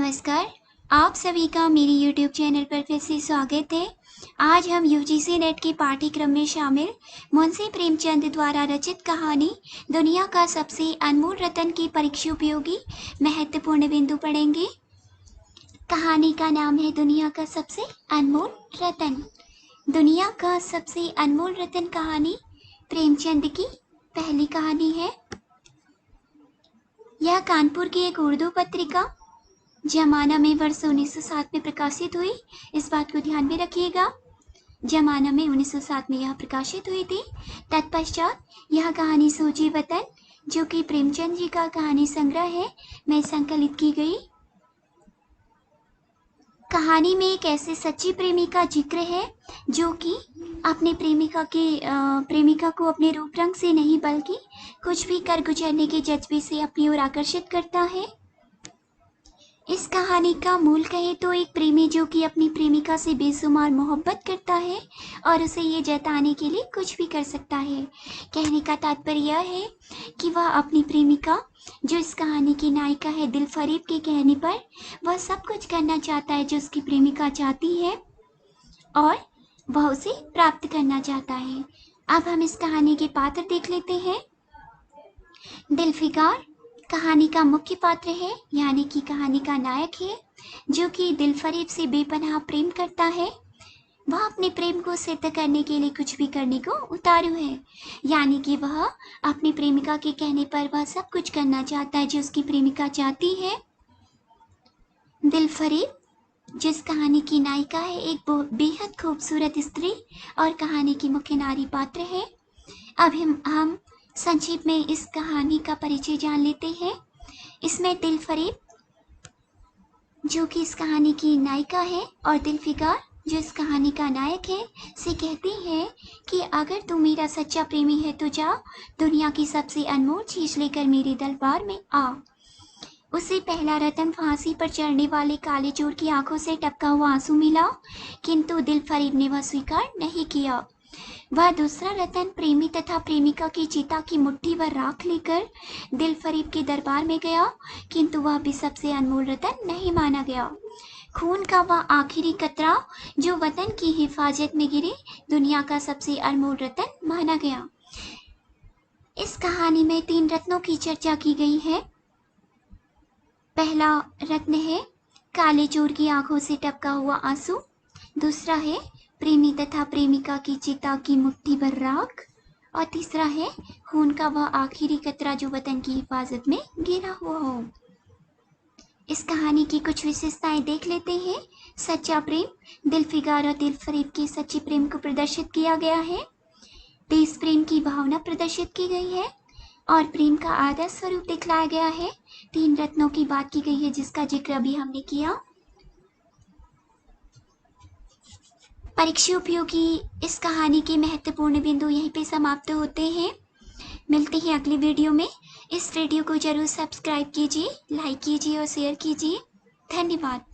नमस्कार। आप सभी का मेरी YouTube चैनल पर फिर से स्वागत है। आज हम यूजीसी नेट के पाठ्यक्रम में शामिल मुंशी प्रेमचंद द्वारा रचित कहानी दुनिया का सबसे अनमोल रत्न की परीक्षोपयोगी महत्वपूर्ण बिंदु पढ़ेंगे। कहानी का नाम है दुनिया का सबसे अनमोल रत्न। दुनिया का सबसे अनमोल रत्न कहानी प्रेमचंद की पहली कहानी है। यह कानपुर की एक उर्दू पत्रिका जमाना में वर्ष 1907 में प्रकाशित हुई। इस बात को ध्यान में रखिएगा, जमाना में 1907 में यह प्रकाशित हुई थी। तत्पश्चात यह कहानी सूजी वतन, जो कि प्रेमचंद जी का कहानी संग्रह है, में संकलित की गई। कहानी में एक ऐसे सच्ची प्रेमी का जिक्र है जो कि अपने प्रेमिका को अपने रूप रंग से नहीं बल्कि कुछ भी कर गुजरने के जज्बे से अपनी ओर आकर्षित करता है। इस कहानी का मूल कहे तो एक प्रेमी जो कि अपनी प्रेमिका से बेशुमार मोहब्बत करता है और उसे ये जताने के लिए कुछ भी कर सकता है। कहने का तात्पर्य यह है कि वह अपनी प्रेमिका, जो इस कहानी की नायिका है दिलफरीब, के कहने पर वह सब कुछ करना चाहता है जो उसकी प्रेमिका चाहती है और वह उसे प्राप्त करना चाहता है। अब हम इस कहानी के पात्र देख लेते हैं। दिलफिकार कहानी का मुख्य पात्र है, यानी कि कहानी का नायक है, जो कि दिलफरीब से बेपनाह प्रेम करता है। वह अपने प्रेम को सिद्ध करने के लिए कुछ भी करने को उतारू है, यानी कि वह अपनी प्रेमिका के कहने पर वह सब कुछ करना चाहता है जो उसकी प्रेमिका चाहती है। दिलफरीब जिस कहानी की नायिका है, एक बेहद खूबसूरत स्त्री और कहानी की मुख्य नारी पात्र है। अब हम संक्षेप में इस कहानी का परिचय जान लेते हैं। इसमें दिलफरीब, जो कि इस कहानी की नायिका है, और दिलफिकार, जो इस कहानी का नायक है, से कहती है कि अगर तू मेरा सच्चा प्रेमी है तो जा दुनिया की सबसे अनमोल चीज लेकर मेरे दरबार में आ। उसे पहला रतन फांसी पर चढ़ने वाले काले चोर की आंखों से टपका हुआ आंसू मिला, किंतु दिलफरीब ने वह स्वीकार नहीं किया। वह दूसरा रतन प्रेमी तथा प्रेमिका की चिता की मुट्ठी भर राख लेकर दिलफरीब के दरबार में गया, किंतु वह भी सबसे अनमोल रतन नहीं माना गया। खून का वह आखिरी कतरा जो वतन की हिफाजत में गिरे, दुनिया का सबसे अनमोल रतन माना गया। इस कहानी में 3 रत्नों की चर्चा की गई है। पहला रत्न है काले चोर की आंखों से टपका हुआ आंसू, दूसरा है प्रेमी तथा प्रेमिका की चिता की मुट्ठी भर राख, और तीसरा है खून का वह आखिरी कतरा जो वतन की हिफाजत में गिरा हुआ हो। इस कहानी की कुछ विशेषताएं देख लेते हैं। सच्चा प्रेम, दिलफिकार और दिलफरीब के सच्चे प्रेम को प्रदर्शित किया गया है। देश प्रेम की भावना प्रदर्शित की गई है और प्रेम का आदर्श स्वरूप दिखलाया गया है। 3 रत्नों की बात की गई है जिसका जिक्र अभी हमने किया। परीक्षोपयोगी इस कहानी के महत्वपूर्ण बिंदु यहीं पे समाप्त होते हैं। मिलते हैं अगली वीडियो में। इस वीडियो को जरूर सब्सक्राइब कीजिए, लाइक कीजिए और शेयर कीजिए। धन्यवाद।